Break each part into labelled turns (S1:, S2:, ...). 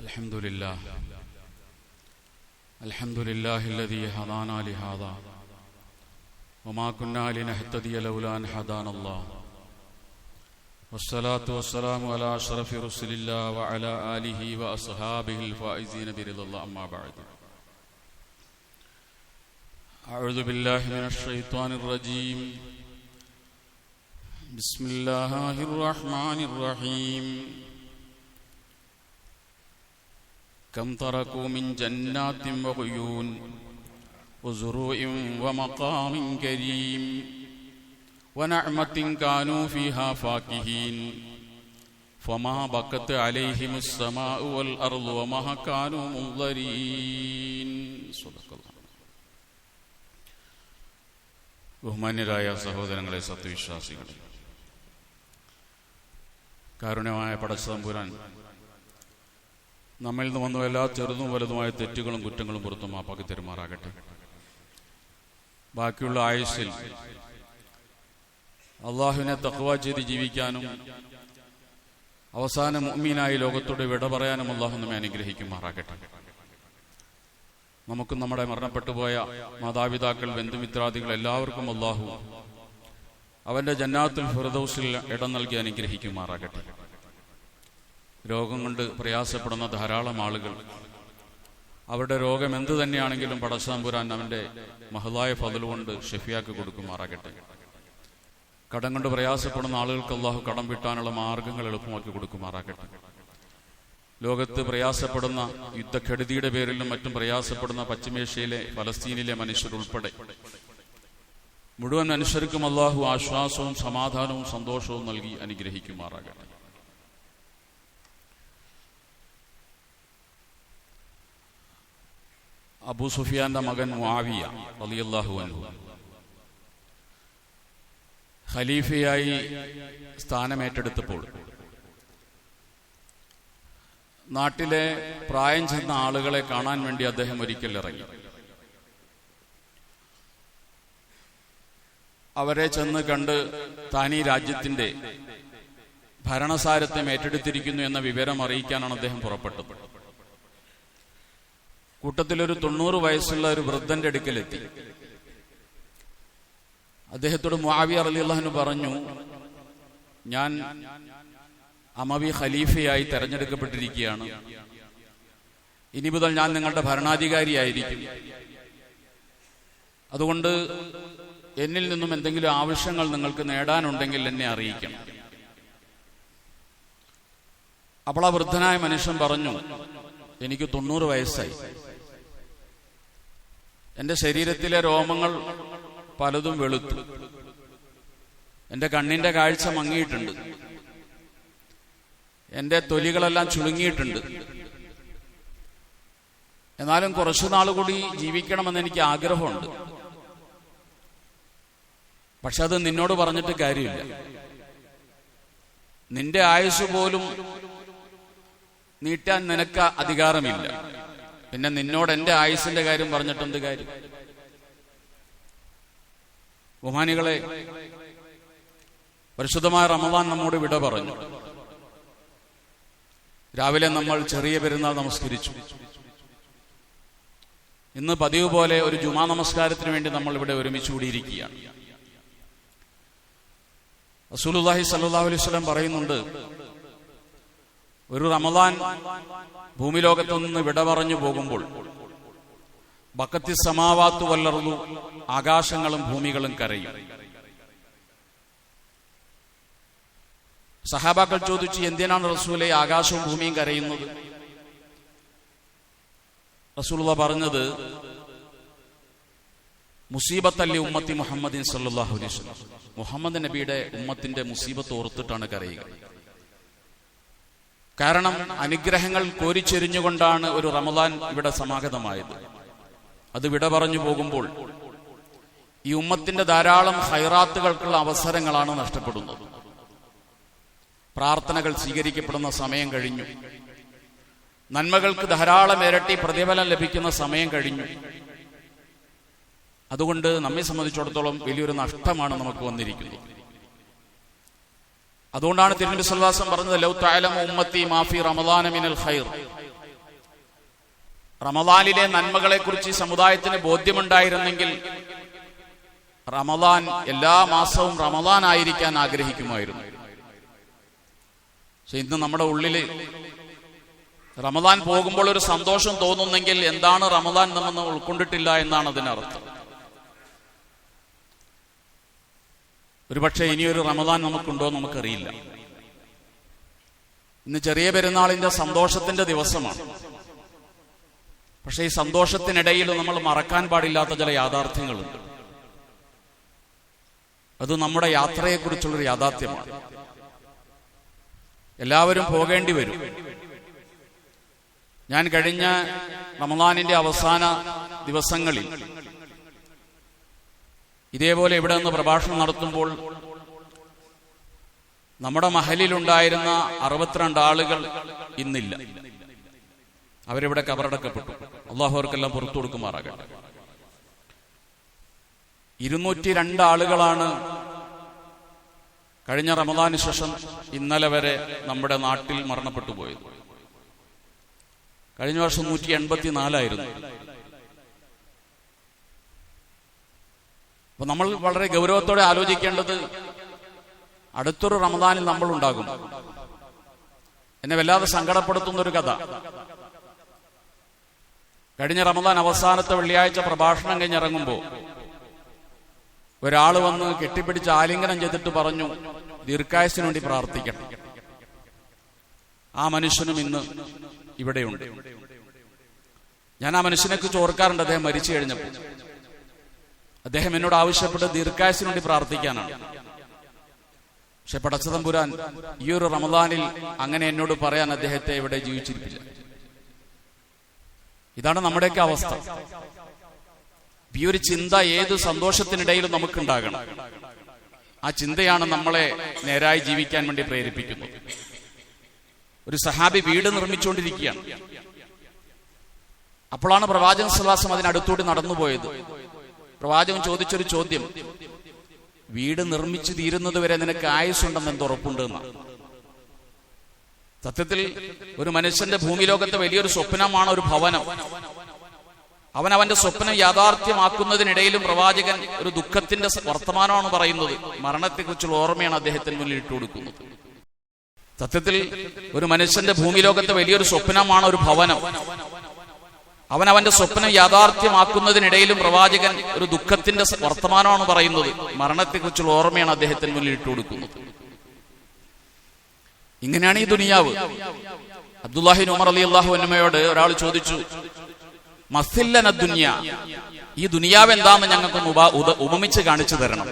S1: الحمد لله الذي هدانا لهذا وما كنا لنهتدي لولا أن هدانا الله والصلاة والسلام على أشرف رسل الله وعلى آله وأصحابه الفائزين برضا الله أما بعد أعوذ بالله من الشيطان الرجيم بسم الله الرحمن الرحيم كم تركوا من جنات وعيون وزروع ومقام كريم ونعمة كانوا فيها فاكهين فما بكت عليهم السماء والأرض وما كانوا منظرين صدق الله. ബഹുമാന്യരായ സഹോദരങ്ങളെ, സത്യവിശ്വാസികളെ, കാരുണ്യമായ പടച്ചതമ്പുരാൻ നമ്മിൽ നിന്ന് വന്ന എല്ലാ ചെറുതും വലുതുമായ തെറ്റുകളും കുറ്റങ്ങളും പുറത്തു മാപ്പാക്കി തരുമാറാകട്ടെ. ബാക്കിയുള്ള ആയുസ്സിൽ അള്ളാഹുവിനെ തഖ്വ ചെയ്ത് ജീവിക്കാനും അവസാന മുഅ്മിനായി ലോകത്തോട് വിട പറയാനും അള്ളാഹു നമ്മെ അനുഗ്രഹിക്കുമാറാകട്ടെ. നമുക്കും നമ്മുടെ മരണപ്പെട്ടുപോയ മാതാപിതാക്കൾ, ബന്ധുമിത്രാദികൾ എല്ലാവർക്കും അള്ളാഹു അവന്റെ ജന്നാത്തുൽ ഫിർദൗസിൽ ഇടം നൽകി അനുഗ്രഹിക്കുമാറാകട്ടെ. രോഗം കൊണ്ട് പ്രയാസപ്പെടുന്ന ധാരാളം ആളുകൾ, അവരുടെ രോഗം എന്തു തന്നെയാണെങ്കിലും പടച്ചതമ്പുരാൻ അവന്റെ മഹദായ ഫضل കൊണ്ട് ഷഫിയാക്കി കൊടുക്കുമാറാകട്ടെ. കടം കൊണ്ട് പ്രയാസപ്പെടുന്ന ആളുകൾക്ക് അള്ളാഹു കടം വീട്ടാനുള്ള മാർഗങ്ങൾ എളുപ്പമാക്കി കൊടുക്കുമാറാകട്ടെ. ലോകത്ത് പ്രയാസപ്പെടുന്ന യുദ്ധക്കെടുതിയുടെ പേരിലും മറ്റും പ്രയാസപ്പെടുന്ന പശ്ചിമേഷ്യയിലെ ഫലസ്തീനിലെ മനുഷ്യരുൾപ്പെടെ മുഴുവൻ മനുഷ്യർക്കും അള്ളാഹു ആശ്വാസവും സമാധാനവും സന്തോഷവും നൽകി അനുഗ്രഹിക്കുമാറാകട്ടെ. അബൂ സുഫിയാന്റെ മകൻ മുആവിയ റളിയല്ലാഹു അൻഹു ഖലീഫയായി സ്ഥാനമേറ്റെടുത്തപ്പോൾ നാട്ടിലെ പ്രായം ചെന്ന ആളുകളെ കാണാൻ വേണ്ടി അദ്ദേഹം ഒരിക്കൽ ഇറങ്ങി. അവരെ ചെന്ന് കണ്ട് താൻ ഈ രാജ്യത്തിന്റെ ഭരണസാരത്വം ഏറ്റെടുത്തിരിക്കുന്നു എന്ന വിവരം അറിയിക്കാനാണ് അദ്ദേഹം പുറപ്പെട്ടത്. കൂട്ടത്തിലൊരു 90 വയസ്സുള്ള ഒരു വൃദ്ധന്റെ അടുക്കലെത്തി. അദ്ദേഹത്തോട് മുആവിയ റളിയല്ലാഹു അൻഹു പറഞ്ഞു, ഞാൻ അമവി ഖലീഫയായി തെരഞ്ഞെടുക്കപ്പെട്ടിരിക്കുകയാണ്. ഇനി മുതൽ ഞാൻ നിങ്ങളുടെ ഭരണാധികാരിയായിരിക്കും. അതുകൊണ്ട് എന്നിൽ നിന്നും എന്തെങ്കിലും ആവശ്യങ്ങൾ നിങ്ങൾക്ക് നേടാനുണ്ടെങ്കിൽ എന്നെ അറിയിക്കണം. അപ്പോൾ ആ വൃദ്ധനായ മനുഷ്യൻ പറഞ്ഞു, എനിക്ക് 90 വയസ്സായി. എന്റെ ശരീരത്തിലെ രോമങ്ങൾ പലതും വെളുത്തു. എന്റെ കണ്ണിന്റെ കാഴ്ച മങ്ങിയിട്ടുണ്ട്. എന്റെ തൊലികളെല്ലാം ചുളുങ്ങിയിട്ടുണ്ട്. എന്നാലും കുറച്ചുനാൾ കൂടി ജീവിക്കണമെന്ന് എനിക്ക് ആഗ്രഹമുണ്ട്. പക്ഷെ അത് നിന്നോട് പറഞ്ഞിട്ട് കാര്യമില്ല. നിന്റെ ആയുസ് പോലും നീട്ടാൻ നിനക്ക് അധികാരമില്ല. പിന്നെ നിന്നോട് എന്റെ ആയുസിന്റെ കാര്യം പറഞ്ഞിട്ടെന്ത് കാര്യം? ബഹുമാനികളെ, പരിശുദ്ധമായ റമദാൻ നമ്മോട് വിട പറഞ്ഞു. രാവിലെ നമ്മൾ ചെറിയ പെരുന്നാൾ നമസ്കരിച്ചു. ഇന്ന് പതിവ് പോലെ ഒരു ജുമാ നമസ്കാരത്തിന് വേണ്ടി നമ്മൾ ഇവിടെ ഒരുമിച്ച് കൂടിയിരിക്കുകയാണ്. റസൂലുള്ളാഹി സ്വല്ലല്ലാഹു അലൈഹി വസല്ലം പറയുന്നുണ്ട്, ഒരു റമദാൻ ഭൂമി ലോകത്തു നിന്ന് വിട പറഞ്ഞു പോകുമ്പോൾ ബക്കത്തി സമാവാത്തു വല്ലർദു, ആകാശങ്ങളും ഭൂമികളും കരയും. സഹാബാക്കൾ ചോദിച്ചു, എന്തിനാണ് റസൂലേ ആകാശവും ഭൂമിയും കരയുന്നത്? റസൂലുള്ളാഹി പറഞ്ഞത്, മുസീബത്തല്ലി ഉമ്മത്തി മുഹമ്മദിൻ സല്ലല്ലാഹു അലൈഹി വസല്ലം, മുഹമ്മദ് നബിയുടെ ഉമ്മത്തിന്റെ മുസീബത്ത് ഓർത്തിട്ടാണ് കരയുക. കാരണം അനുഗ്രഹങ്ങൾ കോരിച്ചെരിഞ്ഞുകൊണ്ടാണ് ഒരു റമദാൻ ഇവിടെ സമാഗതമായത്. അത് വിട പറഞ്ഞു പോകുമ്പോൾ ഈ ഉമ്മത്തിന്റെ ധാരാളം ഖൈറാത്തുകൾക്കുള്ള അവസരങ്ങളാണ് നഷ്ടപ്പെടുന്നത്. പ്രാർത്ഥനകൾ സ്വീകരിക്കപ്പെടുന്ന സമയം കഴിഞ്ഞു. നന്മകൾക്ക് ധാരാളം ഇരട്ടി പ്രതിഫലം ലഭിക്കുന്ന സമയം കഴിഞ്ഞു. അതുകൊണ്ട് നമ്മെ സംബന്ധിച്ചിടത്തോളം വലിയൊരു നഷ്ടമാണ് നമുക്ക് വന്നിരിക്കുന്നത്. അതുകൊണ്ടാണ് തിരുനബി സല്ലല്ലാഹു അലൈഹി വസല്ലം പറഞ്ഞത്, ലൗ തഅലമു ഉമ്മത്തി മാ ഫീ റമളാന മിനൽ ഖൈർ റമദാനിലെ നന്മകളെക്കുറിച്ച് ഈ സമുദായത്തിന് ബോധ്യമുണ്ടായിരുന്നെങ്കിൽ റമദാൻ എല്ലാ മാസവും റമദാൻ ആയിരിക്കാൻ ആഗ്രഹിക്കുമായിരുന്നു. പക്ഷെ ഇന്ന് നമ്മുടെ ഉള്ളിൽ റമദാൻ പോകുമ്പോൾ ഒരു സന്തോഷം തോന്നുന്നെങ്കിൽ എന്താണ് റമദാൻ നമ്മൾ ഉൾക്കൊണ്ടിട്ടില്ല എന്നാണ് അതിനർത്ഥം. ഒരുപക്ഷെ ഇനിയൊരു റമദാൻ നമുക്കുണ്ടോ നമുക്കറിയില്ല. ഇന്ന് ചെറിയ പെരുന്നാളിന്റെ സന്തോഷത്തിന്റെ ദിവസമാണ്. പക്ഷെ ഈ സന്തോഷത്തിനിടയിൽ നമ്മൾ മറക്കാൻ പാടില്ലാത്ത ചില യാഥാർത്ഥ്യങ്ങളുണ്ട്. അത് നമ്മുടെ യാത്രയെക്കുറിച്ചുള്ളൊരു യാഥാർത്ഥ്യമാണ്. എല്ലാവരും പോകേണ്ടി വരും. ഞാൻ കഴിഞ്ഞ റമദാനിന്റെ അവസാന ദിവസങ്ങളിൽ ഇതേപോലെ ഇവിടെ നിന്ന് പ്രഭാഷണം നടത്തുമ്പോൾ നമ്മുടെ മഹലിലുണ്ടായിരുന്ന 62 ആളുകൾ ഇന്നില്ല. അവരിവിടെ കബറടക്കപ്പെട്ടു. അള്ളാഹു അവർക്കെല്ലാം പുറത്തു കൊടുക്കുമാറാകട്ടെ. 202 ആളുകളാണ് കഴിഞ്ഞ റമദാന് ശേഷം ഇന്നലെ വരെ നമ്മുടെ നാട്ടിൽ മരണപ്പെട്ടു പോയത്. കഴിഞ്ഞ വർഷം 184 അപ്പൊ നമ്മൾ വളരെ ഗൗരവത്തോടെ ആലോചിക്കേണ്ടത് അടുത്തൊരു റമദാനിൽ നമ്മൾ ഉണ്ടാകും. എന്നെ വല്ലാതെ സങ്കടപ്പെടുത്തുന്ന ഒരു കഥ. കഴിഞ്ഞ റമദാൻ അവസാനത്തെ വെള്ളിയാഴ്ച പ്രഭാഷണം കഴിഞ്ഞിറങ്ങുമ്പോൾ ഒരാൾ വന്ന് കെട്ടിപ്പിടിച്ച് ആലിംഗനം ചെയ്തിട്ട് പറഞ്ഞു, ദീർഘായുസ്സിന് വേണ്ടി പ്രാർത്ഥിക്കണം. ആ മനുഷ്യനും ഇന്ന് ഇവിടെയുണ്ട്. ഞാൻ ആ മനുഷ്യനെ കുറിച്ച് ഓർക്കാറുണ്ട്. അദ്ദേഹം മരിച്ചു കഴിഞ്ഞപ്പോൾ അദ്ദേഹം എന്നോട് ആവശ്യപ്പെട്ട് ദീർഘായുസ്സിന് വേണ്ടി പ്രാർത്ഥിക്കാനാണ്. പക്ഷെ പടച്ചതമ്പുരാൻ ഈ ഒരു റമദാനിൽ അങ്ങനെ എന്നോട് പറയാൻ അദ്ദേഹത്തെ ഇവിടെ ജീവിച്ചിരിപ്പില്ല. ഇതാണ് നമ്മുടെയൊക്കെ അവസ്ഥ. ഈ ഒരു ചിന്ത ഏത് സന്തോഷത്തിനിടയിലും നമുക്കുണ്ടാകണം. ആ ചിന്തയാണ് നമ്മളെ നേരായി ജീവിക്കാൻ വേണ്ടി പ്രേരിപ്പിക്കുന്നത്. ഒരു സഹാബി വീട് നിർമ്മിച്ചുകൊണ്ടിരിക്കുകയാണ്. അപ്പോഴാണ് പ്രവാചകൻ സ്വല്ലല്ലാഹു അലൈഹി വസല്ലം അതിനടുത്തൂടി നടന്നുപോയത്. പ്രവാചകൻ ചോദിച്ചൊരു ചോദ്യം, വീട് നിർമ്മിച്ചു തീരുന്നത് വരെ നിനക്ക് ആയുസ്സുണ്ടെന്ന് എന്ത് ഉറപ്പുണ്ട് എന്നാണ്. സത്യത്തിൽ ഒരു മനുഷ്യന്റെ ഭൂമി ലോകത്തെ വലിയൊരു സ്വപ്നമാണ് ഒരു ഭവനം. അവന്റെ സ്വപ്നം യാഥാർത്ഥ്യമാക്കുന്നതിനിടയിലും പ്രവാചകൻ ഒരു ദുഃഖത്തിന്റെ വർത്തമാനമാണ് പറയുന്നത്. മരണത്തെക്കുറിച്ചുള്ള ഓർമ്മയാണ് അദ്ദേഹത്തിന് മുന്നിൽ ഇട്ടുകൊടുക്കുന്നത്. സത്യത്തിൽ ഒരു മനുഷ്യന്റെ ഭൂമി ലോകത്തെ വലിയൊരു സ്വപ്നമാണ് ഒരു ഭവനം. അവന്റെ സ്വപ്നം യാഥാർത്ഥ്യമാക്കുന്നതിനിടയിലും പ്രവാചകൻ ഒരു ദുഃഖത്തിന്റെ വർത്തമാനമാണ് പറയുന്നത്. മരണത്തെക്കുറിച്ചുള്ള ഓർമ്മയാണ് അദ്ദേഹത്തിന് മുന്നിൽ ഇട്ടുകൊടുക്കുന്നത്. ഇങ്ങനെയാണ് ഈ ദുനിയാവ്. അബ്ദുല്ലാഹി ഉമർ റളിയല്ലാഹു അൻഹുയോട് ഒരാൾ ചോദിച്ചു, മസ്സില്ലന ദുനിയ, ഈ ദുനിയാവ് എന്താന്ന് ഞങ്ങൾക്കൊന്ന് ഉപമിച്ച് കാണിച്ചു തരണം.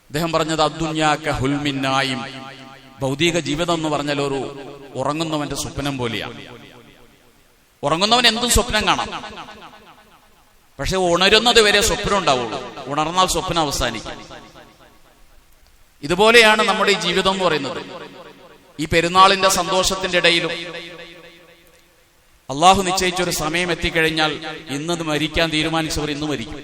S1: അദ്ദേഹം പറഞ്ഞത്, അദ്ദുനിയാ കഹുൽമിൻ നായിം, ഭൗതിക ജീവിതം എന്ന് പറഞ്ഞാൽ ഒരു ഉറങ്ങുന്നവന്റെ സ്വപ്നം പോലെയാണ്. ഉറങ്ങുന്നവൻ എന്തും സ്വപ്നം കാണാം. പക്ഷെ ഉണരുന്നത് വരെ സ്വപ്നം ഉണ്ടാവുള്ളൂ. ഉണർന്നാൽ സ്വപ്നം അവസാനിക്കും. ഇതുപോലെയാണ് നമ്മുടെ ഈ ജീവിതം എന്ന് പറയുന്നത്. ഈ പെരുന്നാളിന്റെ സന്തോഷത്തിന്റെ ഇടയിലും അള്ളാഹു നിശ്ചയിച്ചൊരു സമയം എത്തിക്കഴിഞ്ഞാൽ ഇന്നത് മരിക്കാൻ തീരുമാനിച്ചവർ ഇന്ന് മരിക്കും.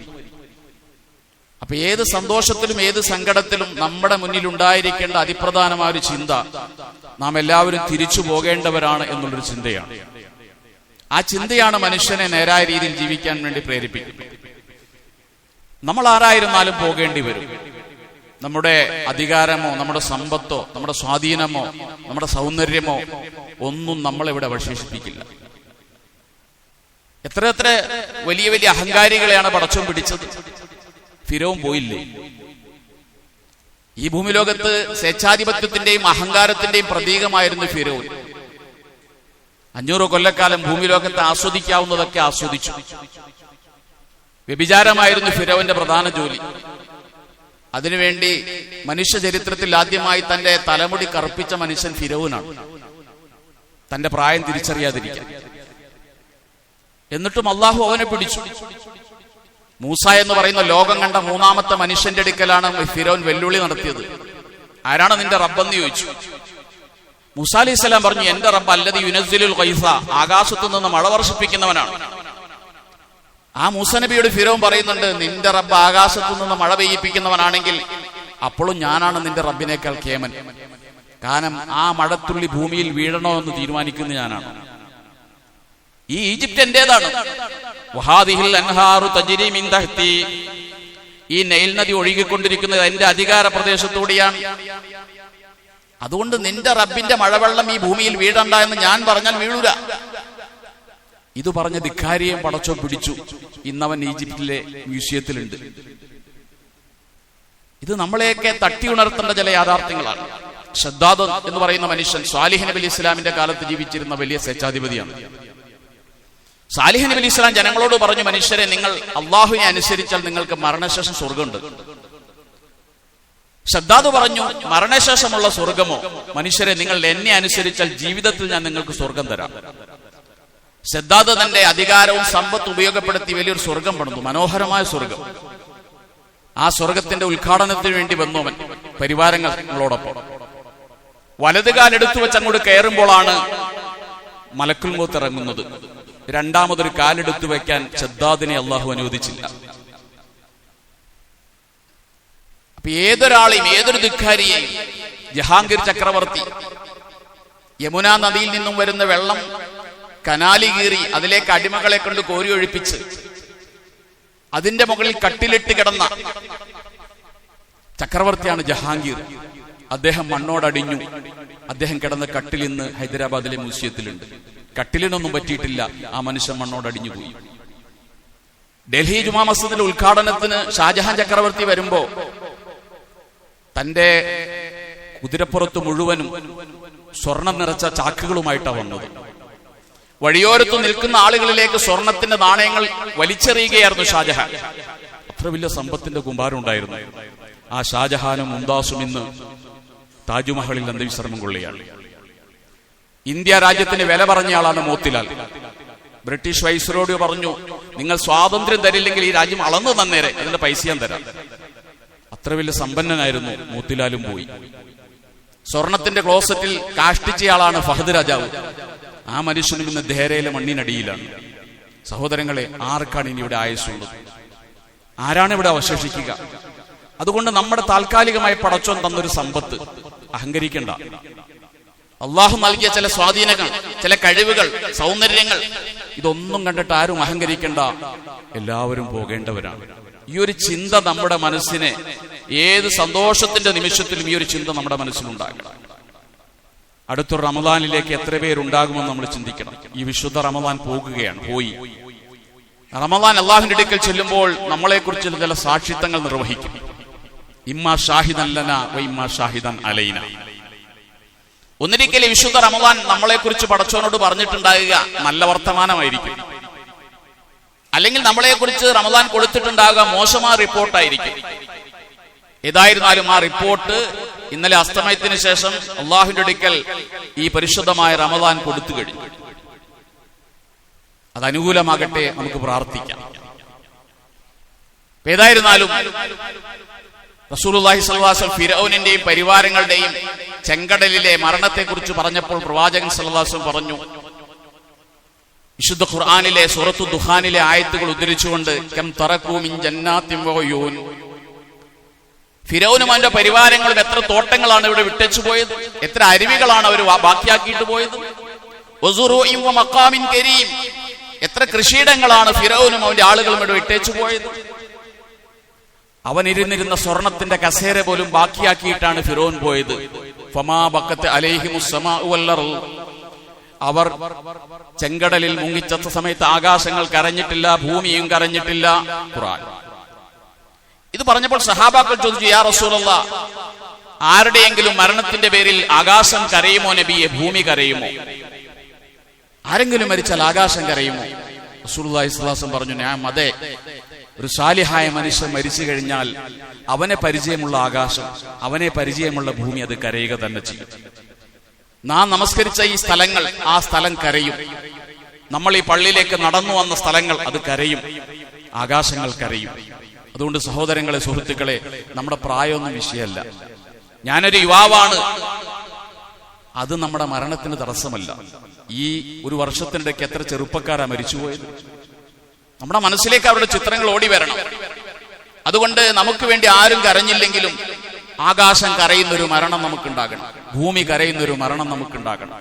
S1: അപ്പൊ ഏത് സന്തോഷത്തിലും ഏത് സങ്കടത്തിലും നമ്മുടെ മുന്നിൽ ഉണ്ടായിരിക്കേണ്ട അതിപ്രധാനമായ ഒരു ചിന്ത, നാം എല്ലാവരും തിരിച്ചു പോകേണ്ടവരാണ് എന്നുള്ളൊരു ചിന്തയാണ്. ആ ചിന്തയാണ് മനുഷ്യനെ നേരായ രീതിയിൽ ജീവിക്കാൻ വേണ്ടി പ്രേരിപ്പിക്കുന്നത്. നമ്മൾ ആരായിരുന്നാലും പോകേണ്ടി വരും. നമ്മുടെ അധികാരമോ നമ്മുടെ സമ്പത്തോ നമ്മുടെ സ്വാധീനമോ നമ്മുടെ സൗന്ദര്യമോ ഒന്നും നമ്മളിവിടെ അവശേഷിപ്പിക്കില്ല. എത്ര വലിയ വലിയ അഹങ്കാരികളെയാണ് പടച്ചോൻ പിടിച്ചത്. ഫിരൗൻ പോയില്ലേ? ഈ ഭൂമി ലോകത്ത് സ്വേച്ഛാധിപത്യത്തിന്റെയും അഹങ്കാരത്തിന്റെയും പ്രതീകമായിരുന്നു ഫിരൗൻ. 500 കൊല്ലക്കാലം ഭൂമി ലോകത്ത് ആസ്വദിക്കാവുന്നതൊക്കെ ആസ്വദിച്ചു. വ്യഭിചാരമായിരുന്നു ഫിരൗന്റെ പ്രധാന ജോലി. അതിനുവേണ്ടി മനുഷ്യ ചരിത്രത്തിൽ ആദ്യമായി തന്റെ തലമുടി കറുപ്പിച്ച മനുഷ്യൻ ഫിരൗനാണ്, തന്റെ പ്രായം തിരിച്ചറിയാതിരിക്കാൻ. എന്നിട്ടും അള്ളാഹു അവനെ പിടിച്ചു. മൂസ എന്ന് പറയുന്ന ലോകം കണ്ട 3ാമത്തെ മനുഷ്യന്റെ അടുക്കലാണ് ഫിരൗൻ വെല്ലുവിളി നടത്തിയത്. ആരാണ് നിന്റെ റബ്ബെന്ന് ചോദിച്ചു. മൂസ അലൈഹിസ്സലാം പറഞ്ഞു, എന്റെ റബ്ബ് അല്ലദീ യുനസ്സിലുൽ ഗൈസ, ആകാശത്തു നിന്ന് മഴ വർഷിപ്പിക്കുന്നവനാണ്. ആ മൂസ നബിയോട് ഫിരൗൻ പറയുന്നുണ്ട്, നിന്റെ റബ്ബ് ആകാശത്തു നിന്ന് മഴ പെയ്യിപ്പിക്കുന്നവനാണെങ്കിൽ അപ്പോഴും ഞാനാണ് നിന്റെ റബ്ബിനേക്കാൾ കേമൻ. കാരണം ആ മഴത്തുള്ളി ഭൂമിയിൽ വീഴണോ എന്ന് തീരുമാനിക്കുന്ന ഞാനാണ്. ഈ ഈജിപ്റ്റ് എന്റേതാണ്. വഹാദിഹിൽ അൻഹാറു തജ്രി മിൻ തഹ്തി, ഈ നൈൽ നദി ഒഴുകിക്കൊണ്ടിരിക്കുന്നത് എന്റെ അധികാര പ്രദേശത്തൂടെയാണ്. അതുകൊണ്ട് നിന്റെ റബ്ബിന്റെ മഴവെള്ളം ഈ ഭൂമിയിൽ വീഴണ്ട എന്ന് ഞാൻ പറഞ്ഞാൽ വീഴൂല. ഇത് പറഞ്ഞ ധിക്കാരിയെയും പടച്ചോ പിടിച്ചു. ഇന്നവൻ ഈജിപ്തിലെ മ്യൂസിയത്തിലുണ്ട്. ഇത് നമ്മളെയൊക്കെ തട്ടി ഉണർത്തേണ്ട ചില യാഥാർത്ഥ്യങ്ങളാണ്. ഷദ്ദാദ് എന്ന് പറയുന്ന മനുഷ്യൻ സാലിഹ് നബി അലൈഹി ഇസ്ലാമിന്റെ കാലത്ത് ജീവിച്ചിരുന്ന വലിയ സ്വേച്ഛാധിപതിയാണ്. സാലിഹ് നബി അലൈഹി ഇസ്ലാം ജനങ്ങളോട് പറഞ്ഞു, മനുഷ്യരെ, നിങ്ങൾ അള്ളാഹുവിനെ അനുസരിച്ചാൽ നിങ്ങൾക്ക് മരണശേഷം സ്വർഗമുണ്ട്. ഷദ്ദാദ് പറഞ്ഞു, മരണശേഷമുള്ള സ്വർഗമോ? മനുഷ്യരെ, നിങ്ങൾ എന്നെ അനുസരിച്ചാൽ ജീവിതത്തിൽ ഞാൻ നിങ്ങൾക്ക് സ്വർഗം തരാം. ഷദ്ദാദ് തന്റെ അധികാരവും സമ്പത്ത് ഉപയോഗപ്പെടുത്തി വലിയൊരു സ്വർഗം പണിതു, മനോഹരമായ സ്വർഗം. ആ സ്വർഗത്തിന്റെ ഉദ്ഘാടനത്തിന് വേണ്ടി വന്നവൻ പരിവാരങ്ങളോടൊപ്പം വലത് കാലെടുത്തു വെച്ച് അങ്ങോട്ട് കയറുമ്പോഴാണ് മലക്കുൽ മൗത്ത് ഇറങ്ങുന്നത്. രണ്ടാമതൊരു കാലെടുത്തു വെക്കാൻ ഷദ്ദാദിനെ അള്ളാഹു അനുവദിച്ചില്ല. അപ്പൊ ഏതൊരാളെയും, ഏതൊരു ധിക്കാരിയെയും ജഹാംഗീർ ചക്രവർത്തി യമുനാ നദിയിൽ നിന്നും വരുന്ന വെള്ളം കനാലി കീറി അതിലേക്ക് അടിമകളെ കൊണ്ട് കോരി ഒഴിപ്പിച്ച് അതിന്റെ മുകളിൽ കട്ടിലിട്ട് കിടന്ന ചക്രവർത്തിയാണ് ജഹാംഗീർ. അദ്ദേഹം മണ്ണോടടിഞ്ഞു. അദ്ദേഹം കിടന്ന കട്ടിൽ ഇന്ന് ഹൈദരാബാദിലെ മ്യൂസിയത്തിലുണ്ട്. കട്ടിലിനൊന്നും പറ്റിയിട്ടില്ല, ആ മനുഷ്യൻ മണ്ണോടടിഞ്ഞു പോയി. ഡൽഹി ജുമാ മസ്ജിദിന്റെ ഉദ്ഘാടനത്തിന് ഷാജഹാൻ ചക്രവർത്തി വരുമ്പോ തന്റെ കുതിരപ്പുറത്ത് മുഴുവനും സ്വർണം നിറച്ച ചാക്കുകളുമായിട്ടാണ് വന്നത്. വഴിയോരത്ത് നിൽക്കുന്ന ആളുകളിലേക്ക് സ്വർണത്തിന്റെ നാണയങ്ങൾ വലിച്ചെറിയുകയായിരുന്നു ഷാജഹാൻ. അത്ര വലിയ സമ്പത്തിന്റെ കുമ്പാരം ഉണ്ടായിരുന്നു. ആ ഷാജഹാനും മുംതാസും ഇന്ന് താജ്മഹലിൽ അന്ത്യവിശ്രമം കൊള്ളുകയാണ്. ഇന്ത്യ രാജ്യത്തിന് വില പറഞ്ഞയാളാണ് മോത്തിലാൽ. ബ്രിട്ടീഷ് വൈസ്രോഡ് പറഞ്ഞു, നിങ്ങൾ സ്വാതന്ത്ര്യം തരില്ലെങ്കിൽ ഈ രാജ്യം അളന്നു തന്നേരെ, അതിന്റെ പൈസ ഞാൻ തരാം. അത്ര വലിയ സമ്പന്നനായിരുന്നു. മോത്തിലാലും പോയി. സ്വർണത്തിന്റെ ക്ലോസറ്റിൽ കാഷ്ടിച്ചയാളാണ് ഫഹദ് രാജാവ്. ആ മനുഷ്യനും ഇന്ന് ധേരയിലെ മണ്ണിനടിയിലാണ്. സഹോദരങ്ങളെ, ആർക്കാണ് ഇനി ഇവിടെ ആയുസ്സുള്ളത്? ആരാണ് ഇവിടെ അവശേഷിക്കുക? അതുകൊണ്ട് നമ്മുടെ താൽക്കാലികമായി പടച്ചോൻ തന്നൊരു സമ്പത്ത് അഹങ്കരിക്കണ്ട. അള്ളാഹു നൽകിയ ചില സ്വാധീനങ്ങൾ, ചില കഴിവുകൾ, സൗന്ദര്യങ്ങൾ, ഇതൊന്നും കണ്ടിട്ട് ആരും അഹങ്കരിക്കണ്ട. എല്ലാവരും പോകേണ്ടവരാണ്. ഈ ഒരു ചിന്ത നമ്മുടെ മനസ്സിനെ, ഏത് സന്തോഷത്തിന്റെ നിമിഷത്തിലും ഈ ഒരു ചിന്ത നമ്മുടെ മനസ്സിലുണ്ടാകണം. അടുത്തൊരു റമദാനിലേക്ക് എത്ര പേരുണ്ടാകുമെന്ന് നമ്മൾ ചിന്തിക്കണം. ഈ വിശുദ്ധ റമദാൻ പോയി. റമദാൻ അള്ളാഹുവിന്റെ അടുക്കൽ ചെല്ലുമ്പോൾ നമ്മളെക്കുറിച്ച് ചില സാക്ഷിത്വങ്ങൾ നിർവഹിക്കും. ഇമ്മാ ഷാഹിദൻ ലനാ വ ഇമ്മാ ഷാഹിദൻ അലൈന. ഒന്നിരിക്കൽ വിശുദ്ധ റമദാൻ നമ്മളെക്കുറിച്ച് പടച്ചോനോട് പറഞ്ഞിട്ടുണ്ടാകുക നല്ല വർത്തമാനമായിരിക്കും. അല്ലെങ്കിൽ നമ്മളെക്കുറിച്ച് റമദാൻ കൊടുത്തിട്ടുണ്ടാകുക മോശമായ റിപ്പോർട്ടായിരിക്കും. ഏതായിരുന്നാലും ആ റിപ്പോർട്ട് ഇന്നലെ അസ്തമയത്തിന് ശേഷം അള്ളാഹുവിന്റെ അടുക്കൽ ഈ പരിശുദ്ധമായ റമദാൻ കൊടുത്തു കഴിഞ്ഞു. അത് അനുകൂലമാകട്ടെ, നമുക്ക് പ്രാർത്ഥിക്കാം. ഏതായിരുന്നാലും റസൂലുള്ളാഹി സ്വല്ലല്ലാഹു അലൈഹി വസല്ലം ഫിർഔനിന്റെയും പരിവാരങ്ങളുടെയും ചെങ്കടലിലെ മരണത്തെക്കുറിച്ച് പറഞ്ഞപ്പോൾ പ്രവാചകൻ സ്വല്ലല്ലാഹു അലൈഹി വസല്ലം പറഞ്ഞു, വിശുദ്ധ ഖുർആനിലെ സൂറത്തു ദുഖാനിലെ ആയത്തുകൾ ഉദ്ധരിച്ചുകൊണ്ട്, കം തറകൂ മിൻ ജന്നാത്തിൻ വഉയൂൻ, ഫിർഔനും അവന്റെ പരിവാരങ്ങളും എത്ര തോട്ടങ്ങളാണ് ഇവിടെ വിട്ടേച്ചു പോയത്, എത്ര അരുവികളാണ് അവർ ബാക്കിയാക്കിയിട്ട് പോയത്. വസുറൂഇൻ വമഖാമിൻ കരീം, എത്ര കൃഷിയിടങ്ങളാണ് ഫിർഔനും അവന്റെ ആളുകളും ഇവിടെ വിട്ടേച്ചു പോയത്. അവൻ ഇരുന്നിരുന്ന സ്വർണത്തിന്റെ കസേര പോലും ബാക്കിയാക്കിയിട്ടാണ് ഫിർഔൻ പോയത്. ഫമാ ബഖത്ത് അലൈഹിമുസ് സമാഉ വൽ അർള്, അവർ ചെങ്കടലിൽ മുങ്ങിച്ചത്ത സമയത്ത് ആകാശങ്ങൾ കരഞ്ഞിട്ടില്ല, ഭൂമിയും കരഞ്ഞിട്ടില്ല. ഖുർആൻ ഇത് പറഞ്ഞപ്പോൾ സഹാബാക്കൾ ചോദിച്ചു, യാ റസൂലല്ലാഹ്, ആരുടെയെങ്കിലും മരണത്തിന്റെ പേരിൽ ആകാശം കരയുമോ നബിയെ, ഭൂമി കരയുമോ? ആരെങ്കിലും മരിച്ചാൽ ആകാശം കരയുമോ? റസൂലുള്ളാഹി സ്വല്ലല്ലാഹു അലൈഹി വസല്ലം പറഞ്ഞു, ഞാൻ അതെ, ഒരു സാലിഹായ മനുഷ്യൻ മരിച്ചു കഴിഞ്ഞാൽ അവനെ പരിചയമുള്ള ആകാശം, അവനെ പരിചയമുള്ള ഭൂമി അത് കരയുക തന്നെ ചെയ്യും. നാം നമസ്കരിച്ച ഈ സ്ഥലങ്ങൾ, ആ സ്ഥലം കരയും. നമ്മൾ ഈ പള്ളിയിലേക്ക് നടന്നു വന്ന സ്ഥലങ്ങൾ അത് കരയും, ആകാശങ്ങൾ കരയും. അതുകൊണ്ട് സഹോദരങ്ങളെ, സുഹൃത്തുക്കളെ, നമ്മുടെ പ്രായമൊന്നും വിഷയമല്ല. ഞാനൊരു യുവാവാണ്, അത് നമ്മുടെ മരണത്തിന് തടസ്സമല്ല. ഈ ഒരു വർഷത്തിനിടയ്ക്ക് എത്ര ചെറുപ്പക്കാരാ മരിച്ചുപോയത്? നമ്മുടെ മനസ്സിലേക്ക് അവരുടെ ചിത്രങ്ങൾ ഓടി വരണം. അതുകൊണ്ട് നമുക്ക് വേണ്ടി ആരും കരഞ്ഞില്ലെങ്കിലും ആകാശം കരയുന്നൊരു മരണം നമുക്കുണ്ടാകണം, ഭൂമി കരയുന്നൊരു മരണം നമുക്കുണ്ടാകണം.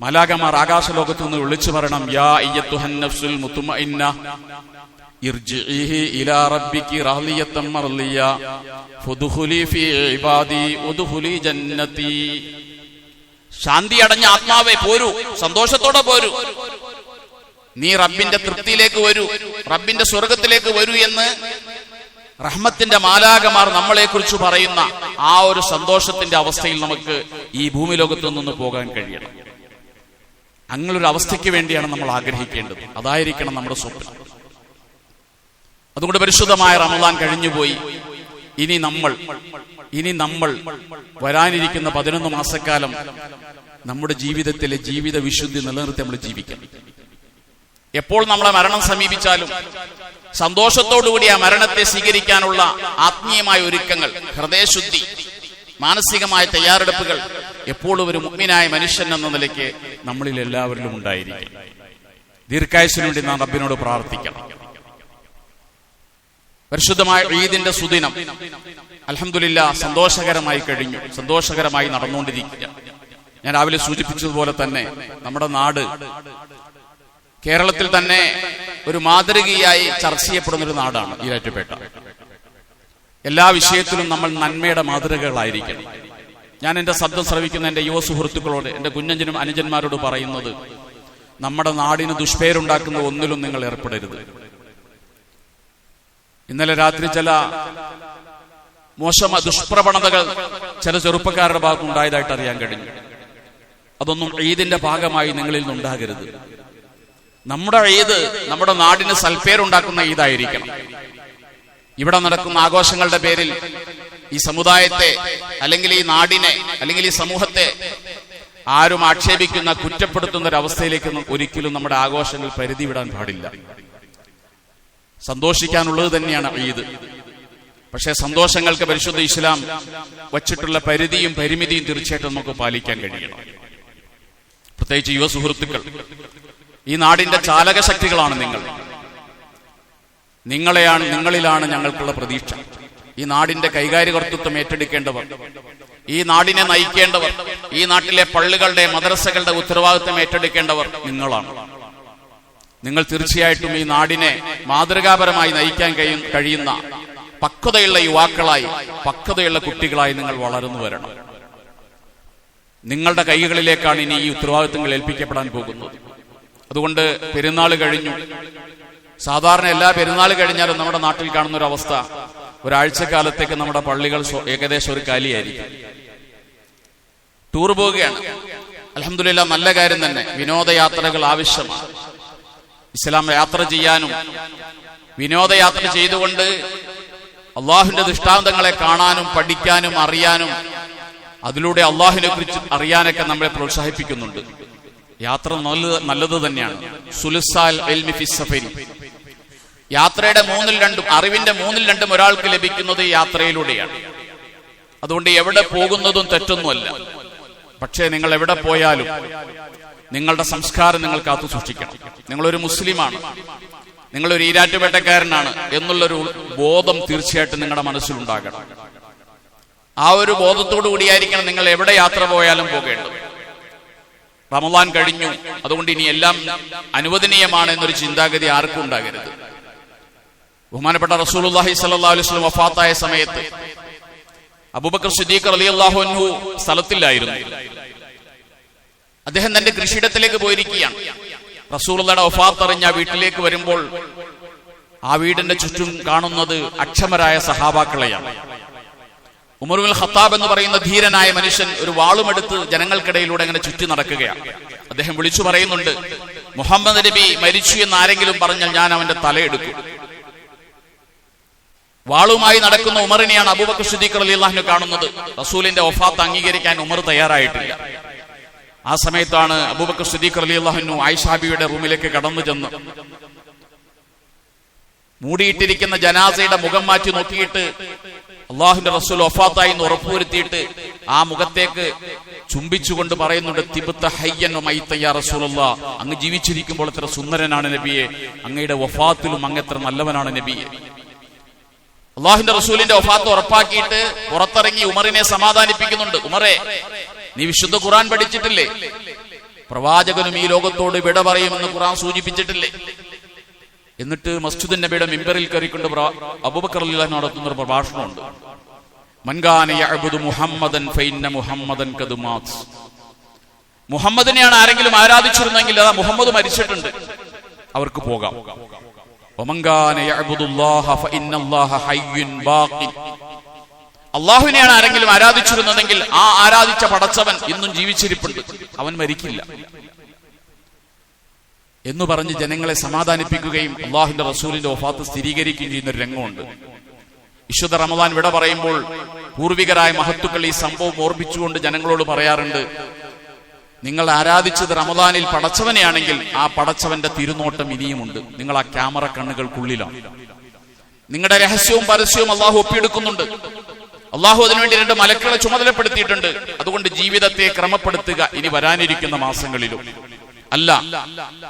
S1: മലാകമാർ ആകാശലോകത്തു നിന്ന് വിളിച്ചു പറയണം, യാ അയ്യത്തുഹൻ നഫ്സുൽ മുത്മഇന്ന ഇർജിഇ ഇലാ റബ്ബികി റളിയത്തൻ മർളിയ ഫദ്ഖുലി ഫീ ഇബാദി വദ്ഖുലി ജന്നതി. ശാന്തി അടഞ്ഞ ആത്മാവേ പോരൂ, സന്തോഷത്തോടെ പോരൂ, നീ റബ്ബിന്റെ തൃപ്തിയിലേക്ക് വരൂ, റബ്ബിന്റെ സ്വർഗത്തിലേക്ക് വരൂ എന്ന് റഹ്മത്തിന്റെ മാലാകമാർ നമ്മളെ കുറിച്ച് പറയുന്ന ആ ഒരു സന്തോഷത്തിന്റെ അവസ്ഥയിൽ നമുക്ക് ഈ ഭൂമി ലോകത്തു നിന്ന് പോകാൻ കഴിയണം. അങ്ങനൊരു അവസ്ഥയ്ക്ക് വേണ്ടിയാണ് നമ്മൾ ആഗ്രഹിക്കേണ്ടത്. അതായിരിക്കണം നമ്മുടെ സ്വപ്നം. അതുകൊണ്ട് പരിശുദ്ധമായ റമദാൻ കഴിഞ്ഞുപോയി. ഇനി നമ്മൾ വരാനിരിക്കുന്ന 11 മാസക്കാലം നമ്മുടെ ജീവിതത്തിലെ ജീവിത വിശുദ്ധി നിലനിർത്തി നമ്മൾ ജീവിക്കണം. എപ്പോൾ നമ്മളെ മരണം സമീപിച്ചാലും സന്തോഷത്തോടുകൂടി ആ മരണത്തെ സ്വീകരിക്കാനുള്ള ആത്മീയമായ ഒരുക്കങ്ങൾ, ഹൃദയശുദ്ധി, മാനസികമായ തയ്യാറെടുപ്പുകൾ എപ്പോഴും ഒരു മുഅ്മിനായ മനുഷ്യൻ എന്ന നിലയ്ക്ക് നമ്മളിൽ എല്ലാവരിലും ഉണ്ടായിരിക്കും. ദീർഘായുസ്സിനു വേണ്ടി നാം റബ്ബിനോട് പ്രാർത്ഥിക്കണം. പരിശുദ്ധമായ ഈദിന്റെ സുദിനം അൽഹംദുലില്ലാഹ് സന്തോഷകരമായി കഴിഞ്ഞു, സന്തോഷകരമായി നടന്നുകൊണ്ടിരിക്കുക. ഞാൻ രാവിലെ സൂചിപ്പിച്ചതുപോലെ തന്നെ നമ്മുടെ നാട് കേരളത്തിൽ തന്നെ ഒരു മാതൃകയായി ചർച്ച ചെയ്യപ്പെടുന്ന ഒരു നാടാണ് ഈരാറ്റുപേട്ട. എല്ലാ വിഷയത്തിലും നമ്മൾ നന്മയുടെ മാതൃകകളായിരിക്കണം. ഞാൻ എന്റെ ശബ്ദം ശ്രവിക്കുന്ന എന്റെ യുവ സുഹൃത്തുക്കളോട്, എന്റെ കുഞ്ഞഞ്ചനും അനുജന്മാരോട് പറയുന്നത്, നമ്മുടെ നാടിന് ദുഷ്പേരുണ്ടാക്കുന്ന ഒന്നിലും നിങ്ങൾ ഏർപ്പെടരുത്. ഇന്നലെ രാത്രി ചില ദുഷ്പ്രവണതകൾ ചില ചെറുപ്പക്കാരുടെ ഭാഗത്ത് ഉണ്ടായതായിട്ട് അറിയാൻ കഴിഞ്ഞു. അതൊന്നും ഈദിന്റെ ഭാഗമായി നിങ്ങളിൽ നിന്നുണ്ടാകരുത്. നമ്മുടെ ഈദ് നമ്മുടെ നാടിന് സൽപ്പേരുണ്ടാക്കുന്ന ഈദായിരിക്കണം. ഇവിടെ നടക്കുന്ന ആഘോഷങ്ങളുടെ പേരിൽ ഈ സമുദായത്തെ അല്ലെങ്കിൽ ഈ നാടിനെ അല്ലെങ്കിൽ ഈ സമൂഹത്തെ ആരും ആക്ഷേപിക്കുന്ന, കുറ്റപ്പെടുത്തുന്ന ഒരു അവസ്ഥയിലേക്കൊന്നും ഒരിക്കലും നമ്മുടെ ആഘോഷങ്ങൾ പരിധി വിടാൻ പാടില്ല. സന്തോഷിക്കാനുള്ളത് തന്നെയാണ് ഈദ്. പക്ഷേ സന്തോഷങ്ങൾക്ക് പരിശുദ്ധ ഇസ്ലാം വച്ചിട്ടുള്ള പരിധിയും പരിമിതിയും തീർച്ചയായിട്ടും നമുക്ക് പാലിക്കാൻ കഴിയണം. പ്രത്യേകിച്ച് യുവ സുഹൃത്തുക്കൾ, ഈ നാടിന്റെ ചാലക ശക്തികളാണ് നിങ്ങൾ. നിങ്ങളിലാണ് ഞങ്ങൾക്കുള്ള പ്രതീക്ഷ. ഈ നാടിന്റെ കൈകാര്യകർത്തൃത്വം ഏറ്റെടുക്കേണ്ടവർ, ഈ നാടിനെ നയിക്കേണ്ടവർ, ഈ നാട്ടിലെ പള്ളികളുടെ മദ്രസകളുടെ ഉത്തരവാദിത്വം ഏറ്റെടുക്കേണ്ടവർ നിങ്ങളാണ്. നിങ്ങൾ തീർച്ചയായിട്ടും ഈ നാടിനെ മാതൃകാപരമായി നയിക്കാൻ കഴിയുന്ന പക്വതയുള്ള യുവാക്കളായി, പക്വതയുള്ള കുട്ടികളായി നിങ്ങൾ വളർന്നു വരണം. നിങ്ങളുടെ കൈകളിലേക്കാണ് ഇനി ഈ ഉത്തരവാദിത്വങ്ങൾ ഏൽപ്പിക്കപ്പെടാൻ പോകുന്നത്. അതുകൊണ്ട് പെരുന്നാൾ കഴിഞ്ഞു. സാധാരണ എല്ലാ പെരുന്നാൾ കഴിഞ്ഞാലും നമ്മുടെ നാട്ടിൽ കാണുന്ന ഒരു അവസ്ഥ, ഒരാഴ്ചക്കാലത്തേക്ക് നമ്മുടെ പള്ളികൾ ഏകദേശം ഒരു കാലിയായിരിക്കും. ടൂർ പോവുകയാണ്. അൽഹംദുലില്ലാഹ്, നല്ല കാര്യം തന്നെ. വിനോദയാത്രകൾ ആവശ്യമാണ്. ഇസ്ലാം യാത്ര ചെയ്യാനും വിനോദയാത്ര ചെയ്തുകൊണ്ട് അള്ളാഹുവിന്റെ ദൃഷ്ടാന്തങ്ങളെ കാണാനും പഠിക്കാനും അറിയാനും അതിലൂടെ അള്ളാഹുവിനെ കുറിച്ച് അറിയാനൊക്കെ നമ്മളെ പ്രോത്സാഹിപ്പിക്കുന്നുണ്ട്. യാത്ര നല്ലത് തന്നെയാണ്. സുലുസാൽ ഇൽമി ഫി സഫരി, യാത്രയുടെ 2/3 അറിവിന്റെ 2/3 ഒരാൾക്ക് ലഭിക്കുന്നത് യാത്രയിലൂടെയാണ്. അതുകൊണ്ട് എവിടെ പോകുന്നതും തെറ്റൊന്നുമല്ല. പക്ഷേ നിങ്ങൾ എവിടെ പോയാലും നിങ്ങളുടെ സംസ്കാരം നിങ്ങൾ കാത്തു സൂക്ഷിക്കണം. നിങ്ങളൊരു മുസ്ലിമാണ്, നിങ്ങളൊരു ഈരാറ്റുപേട്ടക്കാരനാണ് എന്നുള്ളൊരു ബോധം തീർച്ചയായിട്ടും നിങ്ങളുടെ മനസ്സിലുണ്ടാകണം. ആ ഒരു ബോധത്തോടു കൂടിയായിരിക്കണം നിങ്ങൾ എവിടെ യാത്ര പോയാലും പോകേണ്ടത്. റമദാൻ കഴിഞ്ഞു, അതുകൊണ്ട് ഇനി എല്ലാം അനുവദനീയമാണ് എന്നൊരു ചിന്താഗതി ആർക്കും ഉണ്ടാകരുത്. ബഹുമാനപ്പെട്ട റസൂലുള്ളാഹി സ്വല്ലല്ലാഹു അലൈഹി വസല്ലം വഫാത്തായ സമയത്ത് അബൂബക്കർ സിദ്ദീഖ് റളിയല്ലാഹു അൻഹു സ്ഥലത്തില്ലായിരുന്നു. അദ്ദേഹം തന്റെ കൃഷിയിടത്തിലേക്ക് പോയിരിക്കുകയാണ്. റസൂലുള്ളാഹിയുടെ വഫാത്ത് അറിഞ്ഞ വീട്ടിലേക്ക് വരുമ്പോൾ ആ വീടിന്റെ ചുറ്റും കാണുന്നത് അക്ഷമരായ സഹാബാക്കളെയാണ്. ഉമർ ഇബ്നുൽ ഖത്താബ് എന്ന് പറയുന്ന ധീരനായ മനുഷ്യൻ ഒരു വാളുമെടുത്ത് ജനങ്ങൾക്കിടയിലൂടെ അങ്ങനെ ചുറ്റി നടക്കുകയാണ്. അദ്ദേഹം വിളിച്ചു പറയുന്നുണ്ട്, മുഹമ്മദ് നബി മരിച്ചു എന്ന് ആരെങ്കിലും പറഞ്ഞാൽ ഞാൻ അവന്റെ തലയെടുക്കും. വാളുമായി നടക്കുന്ന ഉമറിനെയാണ് അബൂബക്കർ സിദ്ദീഖ് റളിയല്ലാഹു അൻഹു കാണുന്നത്. റസൂലിന്റെ വഫാത്ത് അംഗീകരിക്കാൻ ഉമർ തയ്യാറായിട്ടില്ല. ആ സമയത്താണ് അബൂബക്കർ സിദ്ദീഖ് റളിയല്ലാഹു അൻഹു ആയിഷ ബീവിയുടെ റൂമിലേക്ക് കടന്നു ചെന്ന് മൂടിയിട്ടിരിക്കുന്ന ജനാസയുടെ മുഖം മാറ്റി നോക്കിയിട്ട് അള്ളാഹുവിന്റെ റസൂൽ വഫാത്തായി എന്ന് ഉറപ്പുവരുത്തിയിട്ട് ആ മുഖത്തേക്ക് ചുംബിച്ചുകൊണ്ട് പറയുന്നുണ്ട്, തിബ്ത ഹയ്യൻ വമൈത യാ റസൂലല്ലാഹ്, അങ്ങ് ജീവിച്ചിരിക്കുമ്പോൾ എത്ര സുന്ദരനാണ് നബിയെ, അങ്ങയുടെ വഫാത്തിലും അങ്ങ് എത്ര നല്ലവനാണ് നബിയെ. അള്ളാഹുവിന്റെ റസൂലിന്റെ വഫാത്ത് ഉറപ്പാക്കിയിട്ട് പുറത്തിറങ്ങി ഉമറിനെ സമാധാനിപ്പിക്കുന്നുണ്ട്. ഉമറെ, നീ വിശുദ്ധ ഖുർആൻ പഠിച്ചിട്ടില്ലേ? പ്രവാചകനും ഈ ലോകത്തോട് വിട പറയുമെന്ന് ഖുർആൻ സൂചിപ്പിച്ചിട്ടില്ലേ? എന്നിട്ട് മസ്ജിദുൻ നബിയുടെ മിമ്പറിൽ കയറിക്കൊണ്ട് അബൂബക്കർ റളിയല്ലാഹു അൻഹു നടത്തുന്ന ഒരു പ്രഭാഷണമുണ്ട്. മൻ കാന യഅ്ബുദു മുഹമ്മദൻ ഫഇന്ന മുഹമ്മദൻ ഖദ് മാത്. മുഹമ്മദിനെയാണ് ആരെങ്കിലും ആരാധിച്ചിരുന്നെങ്കിൽ അതാ മുഹമ്മദ് മരിച്ചിട്ടുണ്ട്, അവർക്ക് പോകാം. വമൻ കാന യഅ്ബുദുല്ലാഹ ഫഇന്നല്ലാഹ ഹയ്യുൻ ബാഖി. അല്ലാഹുവിനെയാണ് ആരെങ്കിലും ആരാധിച്ചിരുന്നതെങ്കിൽ ആ ആരാധിച്ച പടച്ചവൻ ഇന്നും ജീവിച്ചിരിപ്പുണ്ട്, അവൻ മരിക്കില്ല എന്ന് പറഞ്ഞ് ജനങ്ങളെ സമാധാനിപ്പിക്കുകയും അള്ളാഹുവിന്റെ റസൂലിന്റെ വഫാത്ത് സ്ഥിരീകരിക്കുകയും ചെയ്യുന്ന ഒരു രംഗമുണ്ട്. വിശുദ്ധ റമദാൻ വിട പറയുമ്പോൾ പൂർവികരായ മഹത്തുക്കൾ ഈ സംഭവം ഓർമ്മിച്ചുകൊണ്ട് ജനങ്ങളോട് പറയാറുണ്ട്, നിങ്ങൾ ആരാധിച്ചത് റമദാനിൽ പടച്ചവനെയാണെങ്കിൽ ആ പടച്ചവന്റെ തിരുനോട്ടം ഇനിയുമുണ്ട്, നിങ്ങൾ ആ ക്യാമറ കണ്ണുകൾക്കുള്ളിലാണ്. നിങ്ങളുടെ രഹസ്യവും പരസ്യവും അള്ളാഹു ഒപ്പിയെടുക്കുന്നുണ്ട്. അള്ളാഹു അതിനുവേണ്ടി 2 മലക്കുകളെ ചുമതലപ്പെടുത്തിയിട്ടുണ്ട്. അതുകൊണ്ട് ജീവിതത്തെ ക്രമപ്പെടുത്തുക ഇനി വരാനിരിക്കുന്ന മാസങ്ങളിലും. അല്ല,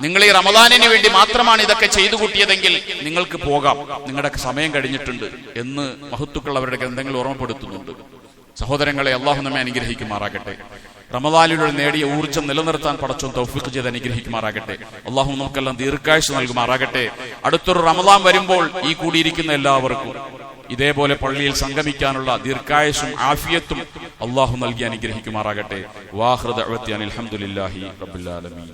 S1: നിങ്ങൾ ഈ റമദാനിന് വേണ്ടി മാത്രമാണ് ഇതൊക്കെ ചെയ്തു കൂട്ടിയതെങ്കിൽ നിങ്ങൾക്ക് പോകാം, നിങ്ങളുടെ സമയം കഴിഞ്ഞിട്ടുണ്ട് എന്ന് മഹത്തുക്കൾ അവരുടെ ഗ്രന്ഥങ്ങൾ ഓർമ്മപ്പെടുത്തുന്നുണ്ട്. സഹോദരങ്ങളെ, അള്ളാഹു നമ്മെ അനുഗ്രഹിക്കുമാറാകട്ടെ. റമദാനിലൂടെ നേടിയ ഊർജ്ജം നിലനിർത്താൻ പടച്ചോൻ തൗഫീഖ് ചെയ്ത് അനുഗ്രഹിക്കുമാറാകട്ടെ. അള്ളാഹു നമുക്കെല്ലാം ദീർഘായുസ്സ് നൽകുമാറാകട്ടെ. അടുത്തൊരു റമദാൻ വരുമ്പോൾ ഈ കൂടിയിരിക്കുന്ന എല്ലാവർക്കും ഇതേപോലെ പള്ളിയിൽ സംഗമിക്കാനുള്ള ദീർഘായുസ്സും ആഫിയത്തും അള്ളാഹു നൽകി അനുഗ്രഹിക്കുമാറാകട്ടെ. വാഖിറു ദഅ്വതി അനിൽ ഹംദുലില്ലാഹി റബ്ബിൽ ആലമീൻ.